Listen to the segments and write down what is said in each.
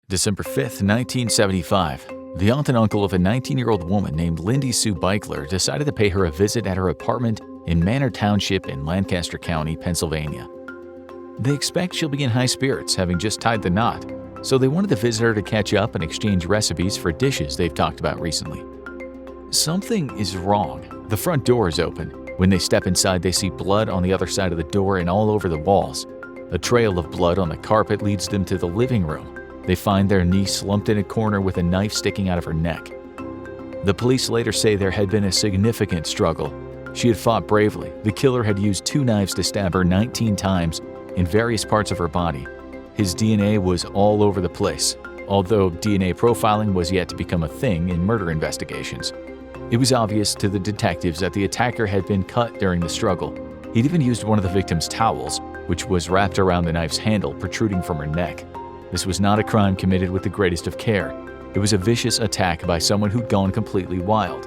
December 5, 1975, the aunt and uncle of a 19-year-old woman named Lindy Sue Beichler decided to pay her a visit at her apartment in Manor Township in Lancaster County, Pennsylvania. They expect she'll be in high spirits, having just tied the knot, so they wanted the visitor to catch up and exchange recipes for dishes they've talked about recently. Something is wrong. The front door is open. When they step inside, they see blood on the other side of the door and all over the walls. A trail of blood on the carpet leads them to the living room. They find their niece slumped in a corner with a knife sticking out of her neck. The police later say there had been a significant struggle. She had fought bravely. The killer had used 2 knives to stab her 19 times in various parts of her body. His DNA was all over the place, although DNA profiling was yet to become a thing in murder investigations. It was obvious to the detectives that the attacker had been cut during the struggle. He'd even used one of the victim's towels, which was wrapped around the knife's handle, protruding from her neck. This was not a crime committed with the greatest of care. It was a vicious attack by someone who'd gone completely wild.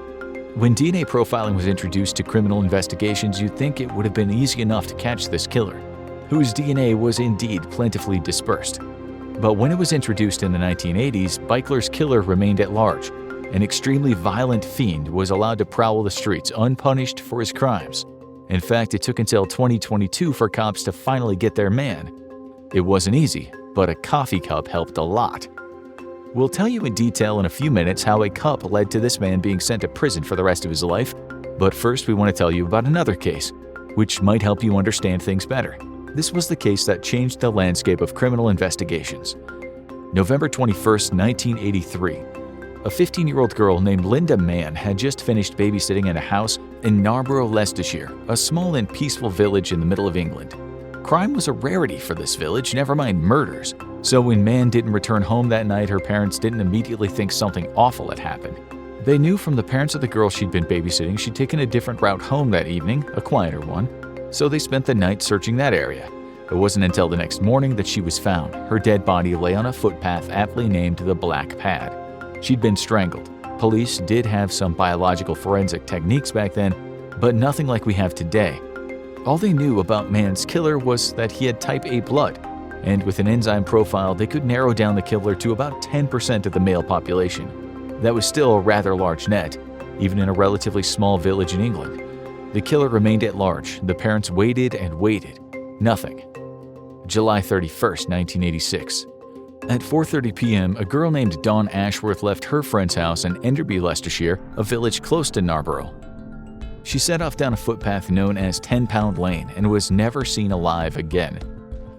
When DNA profiling was introduced to criminal investigations, you'd think it would have been easy enough to catch this killer, whose DNA was indeed plentifully dispersed. But when it was introduced in the 1980s, Beichler's killer remained at large. An extremely violent fiend was allowed to prowl the streets unpunished for his crimes. In fact, it took until 2022 for cops to finally get their man. It wasn't easy, but a coffee cup helped a lot. We'll tell you in detail in a few minutes how a cup led to this man being sent to prison for the rest of his life, but first we want to tell you about another case, which might help you understand things better. This was the case that changed the landscape of criminal investigations. November 21, 1983. A 15-year-old girl named Linda Mann had just finished babysitting at a house in Narborough, Leicestershire, a small and peaceful village in the middle of England. Crime was a rarity for this village, never mind murders. So when Mann didn't return home that night, her parents didn't immediately think something awful had happened. They knew from the parents of the girl she'd been babysitting she'd taken a different route home that evening, a quieter one, so they spent the night searching that area. It wasn't until the next morning that she was found. Her dead body lay on a footpath aptly named the Black Pad. She'd been strangled. Police did have some biological forensic techniques back then, but nothing like we have today. All they knew about Mann's killer was that he had type A blood, and with an enzyme profile they could narrow down the killer to about 10% of the male population. That was still a rather large net, even in a relatively small village in England. The killer remained at large. The parents waited and waited. Nothing. July 31, 1986. At 4:30 p.m., a girl named Dawn Ashworth left her friend's house in Enderby, Leicestershire, a village close to Narborough. She set off down a footpath known as 10-Pound Lane and was never seen alive again.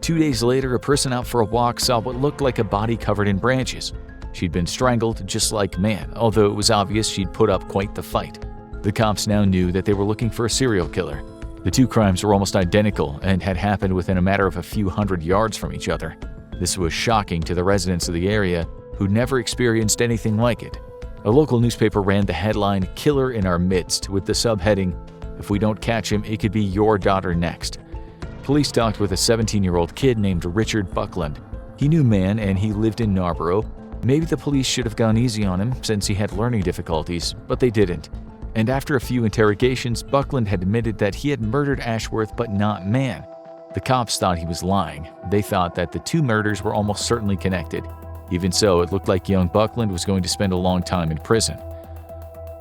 2 days later, a person out for a walk saw what looked like a body covered in branches. She'd been strangled just like Mann, although it was obvious she'd put up quite the fight. The cops now knew that they were looking for a serial killer. The 2 crimes were almost identical and had happened within a matter of a few hundred yards from each other. This was shocking to the residents of the area, who'd never experienced anything like it. A local newspaper ran the headline, "Killer in Our Midst," with the subheading, "If we don't catch him, it could be your daughter next." Police talked with a 17-year-old kid named Richard Buckland. He knew Mann and he lived in Narborough. Maybe the police should have gone easy on him since he had learning difficulties, but they didn't. And after a few interrogations, Buckland had admitted that he had murdered Ashworth but not Mann. The cops thought he was lying. They thought that the 2 murders were almost certainly connected. Even so, it looked like young Buckland was going to spend a long time in prison.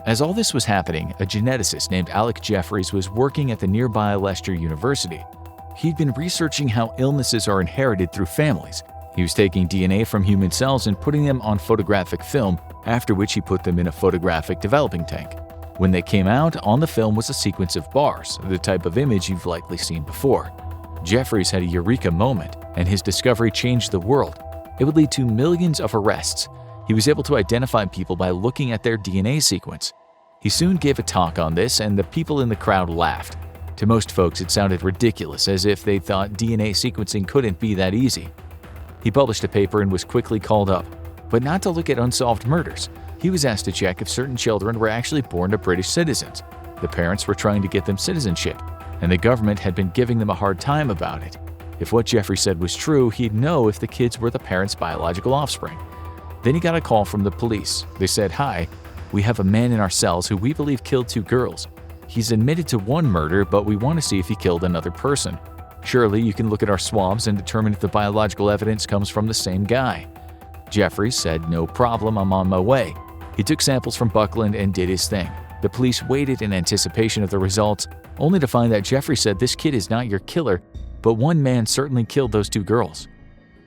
As all this was happening, a geneticist named Alec Jeffries was working at the nearby Leicester University. He'd been researching how illnesses are inherited through families. He was taking DNA from human cells and putting them on photographic film, after which he put them in a photographic developing tank. When they came out, on the film was a sequence of bars, the type of image you've likely seen before. Jeffries had a eureka moment, and his discovery changed the world. It would lead to millions of arrests. He was able to identify people by looking at their DNA sequence. He soon gave a talk on this, and the people in the crowd laughed. To most folks, it sounded ridiculous, as if they thought DNA sequencing couldn't be that easy. He published a paper and was quickly called up, but not to look at unsolved murders. He was asked to check if certain children were actually born to British citizens. The parents were trying to get them citizenship, and the government had been giving them a hard time about it. If what Jeffrey said was true, he'd know if the kids were the parents' biological offspring. Then he got a call from the police. They said, "Hi, we have a man in our cells who we believe killed 2 girls. He's admitted to 1 murder, but we want to see if he killed another person. Surely you can look at our swabs and determine if the biological evidence comes from the same guy." Jeffrey said, "No problem, I'm on my way." He took samples from Buckland and did his thing. The police waited in anticipation of the results, only to find that Jeffrey said, "This kid is not your killer, but one man certainly killed those two girls."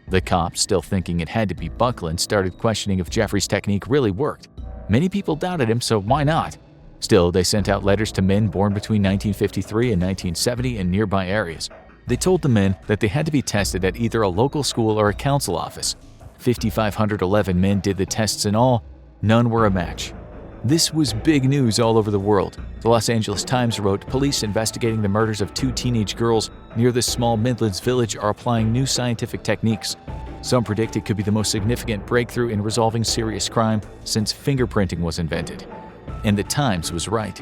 The cops, still thinking it had to be Buckland, started questioning if Jeffrey's technique really worked. Many people doubted him, so why not? Still, they sent out letters to men born between 1953 and 1970 in nearby areas. They told the men that they had to be tested at either a local school or a council office. 5,511 men did the tests in all. None were a match. This was big news all over the world. The Los Angeles Times wrote, "Police investigating the murders of two teenage girls near this small Midlands village are applying new scientific techniques. Some predict it could be the most significant breakthrough in resolving serious crime since fingerprinting was invented." And the Times was right.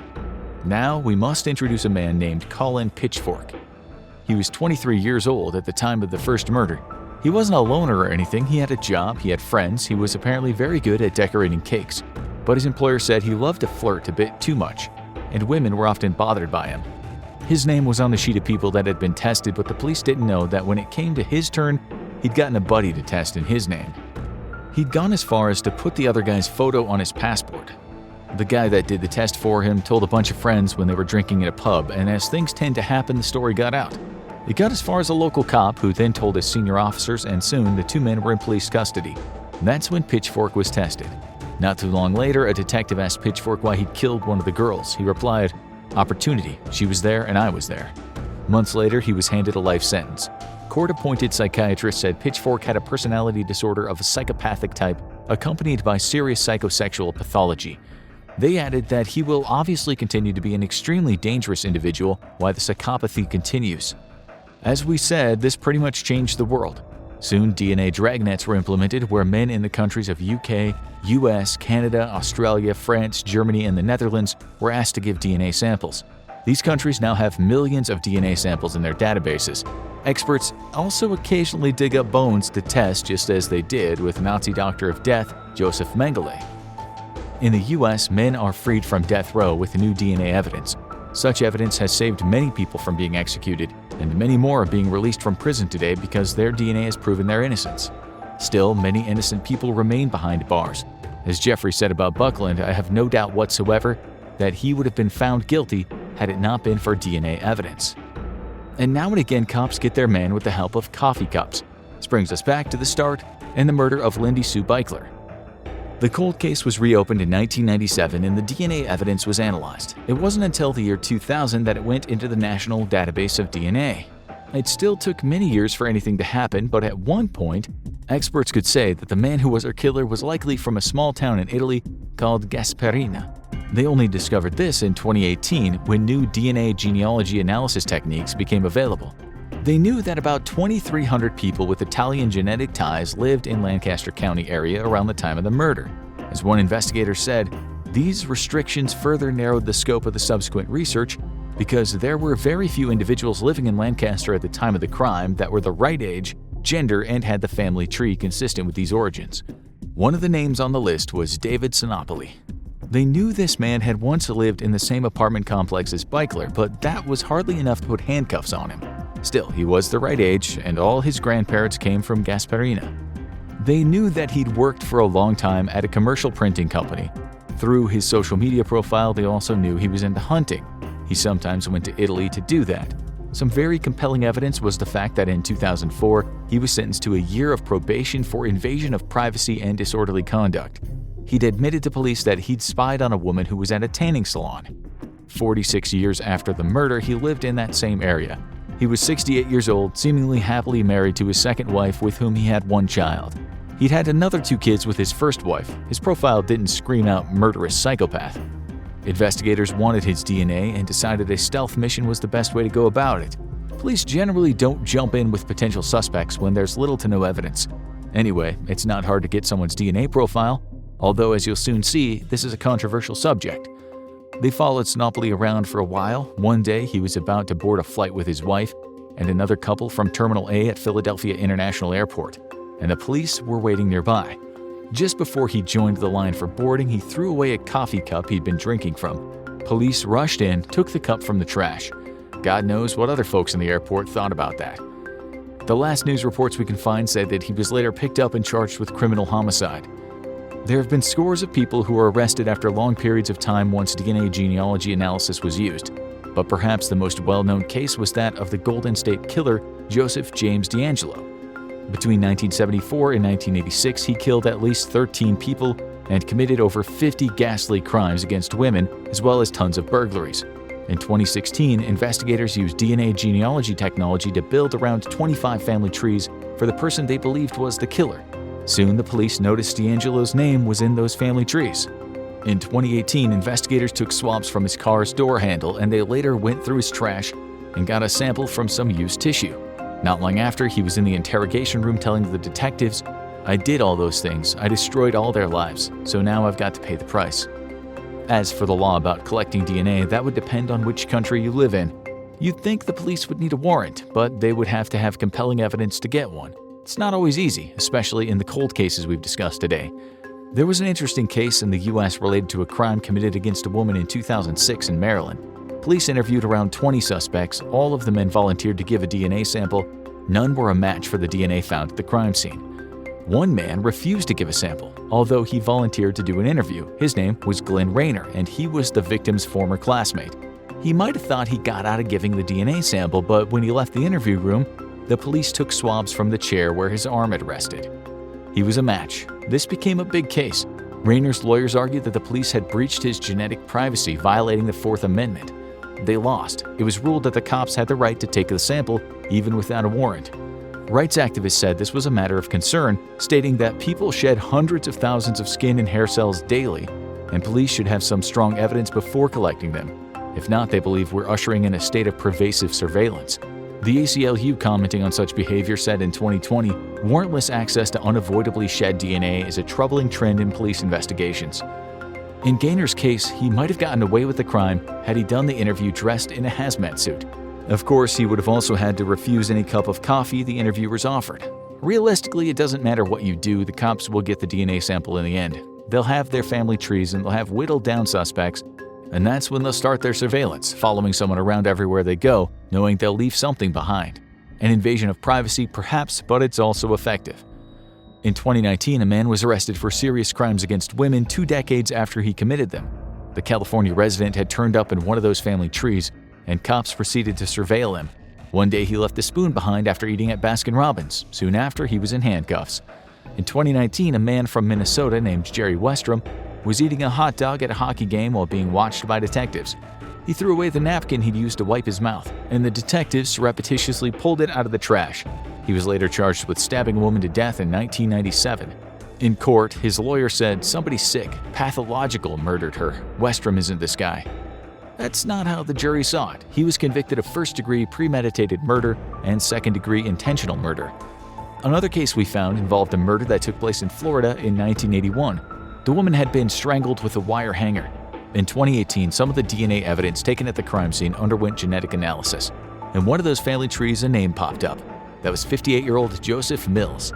Now we must introduce a man named Colin Pitchfork. He was 23 years old at the time of the first murder. He wasn't a loner or anything. He had a job, he had friends, he was apparently very good at decorating cakes. But his employer said he loved to flirt a bit too much, and women were often bothered by him. His name was on the sheet of people that had been tested, but the police didn't know that when it came to his turn, he'd gotten a buddy to test in his name. He'd gone as far as to put the other guy's photo on his passport. The guy that did the test for him told a bunch of friends when they were drinking in a pub, and as things tend to happen, the story got out. It got as far as a local cop, who then told his senior officers, and soon the two men were in police custody. That's when Pitchfork was tested. Not too long later, a detective asked Pitchfork why he'd killed one of the girls. He replied, "Opportunity. She was there and I was there." Months later, he was handed a life sentence. Court-appointed psychiatrists said Pitchfork had a personality disorder of a psychopathic type accompanied by serious psychosexual pathology. They added that he will obviously continue to be an extremely dangerous individual while the psychopathy continues. As we said, this pretty much changed the world. Soon, DNA dragnets were implemented where men in the countries of UK, US, Canada, Australia, France, Germany, and the Netherlands were asked to give DNA samples. These countries now have millions of DNA samples in their databases. Experts also occasionally dig up bones to test, just as they did with Nazi doctor of death Joseph Mengele. In the US, men are freed from death row with new DNA evidence. Such evidence has saved many people from being executed, and many more are being released from prison today because their DNA has proven their innocence. Still, many innocent people remain behind bars. As Jeffrey said about Buckland, "I have no doubt whatsoever that he would have been found guilty had it not been for DNA evidence." And now and again, cops get their man with the help of coffee cups. This brings us back to the start and the murder of Lindy Sue Beichler. The cold case was reopened in 1997 and the DNA evidence was analyzed. It wasn't until the year 2000 that it went into the National Database of DNA. It still took many years for anything to happen, but at one point, experts could say that the man who was her killer was likely from a small town in Italy called Gasparina. They only discovered this in 2018 when new DNA genealogy analysis techniques became available. They knew that about 2,300 people with Italian genetic ties lived in Lancaster County area around the time of the murder. As one investigator said, these restrictions further narrowed the scope of the subsequent research because there were very few individuals living in Lancaster at the time of the crime that were the right age, gender, and had the family tree consistent with these origins. One of the names on the list was David Sinopoli. They knew this man had once lived in the same apartment complex as Beichler, but that was hardly enough to put handcuffs on him. Still, he was the right age, and all his grandparents came from Gasparina. They knew that he'd worked for a long time at a commercial printing company. Through his social media profile, they also knew he was into hunting. He sometimes went to Italy to do that. Some very compelling evidence was the fact that in 2004, he was sentenced to a year of probation for invasion of privacy and disorderly conduct. He'd admitted to police that he'd spied on a woman who was at a tanning salon. 46 years after the murder, he lived in that same area. He was 68 years old, seemingly happily married to his second wife with whom he had one child. He'd had another 2 kids with his first wife. His profile didn't scream out murderous psychopath. Investigators wanted his DNA and decided a stealth mission was the best way to go about it. Police generally don't jump in with potential suspects when there's little to no evidence. Anyway, it's not hard to get someone's DNA profile, although as you'll soon see, this is a controversial subject. They followed Sinopoli around for a while. One day, he was about to board a flight with his wife and another couple from Terminal A at Philadelphia International Airport, and the police were waiting nearby. Just before he joined the line for boarding, he threw away a coffee cup he'd been drinking from. Police rushed in, took the cup from the trash. God knows what other folks in the airport thought about that. The last news reports we can find said that he was later picked up and charged with criminal homicide. There have been scores of people who were arrested after long periods of time once DNA genealogy analysis was used, but perhaps the most well-known case was that of the Golden State Killer Joseph James DeAngelo. Between 1974 and 1986, he killed at least 13 people and committed over 50 ghastly crimes against women, as well as tons of burglaries. In 2016, investigators used DNA genealogy technology to build around 25 family trees for the person they believed was the killer. Soon, the police noticed DeAngelo's name was in those family trees. In 2018, investigators took swabs from his car's door handle, and they later went through his trash and got a sample from some used tissue. Not long after, he was in the interrogation room telling the detectives, "I did all those things. I destroyed all their lives, so now I've got to pay the price." As for the law about collecting DNA, that would depend on which country you live in. You'd think the police would need a warrant, but they would have to have compelling evidence to get one. It's not always easy, especially in the cold cases we've discussed today. There was an interesting case in the U.S. related to a crime committed against a woman in 2006 in Maryland. Police interviewed around 20 suspects. All of the men volunteered to give a DNA sample. None were a match for the DNA found at the crime scene. One man refused to give a sample, although he volunteered to do an interview. His name was Glenn Rayner, and he was the victim's former classmate. He might have thought he got out of giving the DNA sample, but when he left the interview room, the police took swabs from the chair where his arm had rested. He was a match. This became a big case. Rayner's lawyers argued that the police had breached his genetic privacy, violating the Fourth Amendment. They lost. It was ruled that the cops had the right to take the sample, even without a warrant. Rights activists said this was a matter of concern, stating that people shed hundreds of thousands of skin and hair cells daily, and police should have some strong evidence before collecting them. If not, they believe we're ushering in a state of pervasive surveillance. The ACLU, commenting on such behavior, said in 2020, warrantless access to unavoidably shed DNA is a troubling trend in police investigations. In Gaynor's case, he might have gotten away with the crime had he done the interview dressed in a hazmat suit. Of course, he would have also had to refuse any cup of coffee the interviewers offered. Realistically, it doesn't matter what you do, the cops will get the DNA sample in the end. They'll have their family trees and they'll have whittled down suspects, and that's when they'll start their surveillance, following someone around everywhere they go, knowing they'll leave something behind. An invasion of privacy, perhaps, but it's also effective. In 2019, a man was arrested for serious crimes against women 2 decades after he committed them. The California resident had turned up in one of those family trees, and cops proceeded to surveil him. One day he left a spoon behind after eating at Baskin-Robbins. Soon after, he was in handcuffs. In 2019, a man from Minnesota named Jerry Westrom was eating a hot dog at a hockey game while being watched by detectives. He threw away the napkin he'd used to wipe his mouth, and the detectives surreptitiously pulled it out of the trash. He was later charged with stabbing a woman to death in 1997. In court, his lawyer said somebody sick, pathological, murdered her. Westrom isn't this guy. That's not how the jury saw it. He was convicted of first-degree premeditated murder and second-degree intentional murder. Another case we found involved a murder that took place in Florida in 1981. The woman had been strangled with a wire hanger. In 2018, some of the DNA evidence taken at the crime scene underwent genetic analysis. In one of those family trees, a name popped up. That was 58-year-old Joseph Mills.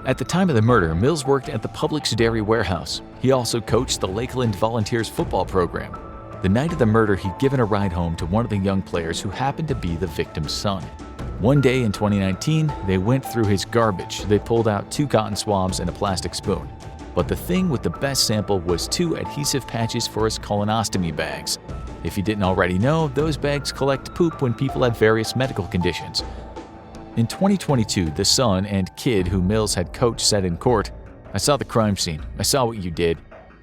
At the time of the murder, Mills worked at the Publix dairy warehouse. He also coached the Lakeland Volunteers football program. The night of the murder, he'd given a ride home to one of the young players who happened to be the victim's son. One day in 2019, they went through his garbage. They pulled out 2 cotton swabs and a plastic spoon. But the thing with the best sample was 2 adhesive patches for his colonostomy bags. If you didn't already know, those bags collect poop when people have various medical conditions. In 2022, the son and kid who Mills had coached said in court, "I saw the crime scene. I saw what you did.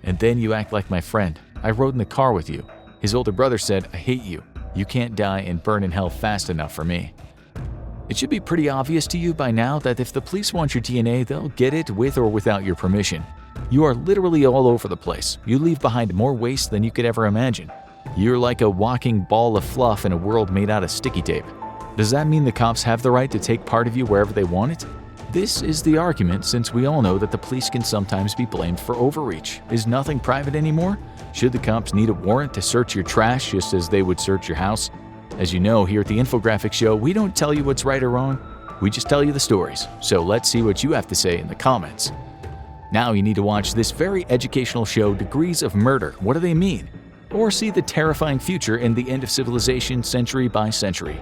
And then you act like my friend. I rode in the car with you." His older brother said, "I hate you. You can't die and burn in hell fast enough for me." It should be pretty obvious to you by now that if the police want your DNA, they'll get it with or without your permission. You are literally all over the place. You leave behind more waste than you could ever imagine. You're like a walking ball of fluff in a world made out of sticky tape. Does that mean the cops have the right to take part of you wherever they want it? This is the argument, since we all know that the police can sometimes be blamed for overreach. Is nothing private anymore? Should the cops need a warrant to search your trash just as they would search your house? As you know, here at the Infographics Show, we don't tell you what's right or wrong. We just tell you the stories. So let's see what you have to say in the comments. Now you need to watch this very educational show, Degrees of Murder. What do they mean? Or see the terrifying future and the end of civilization century by century.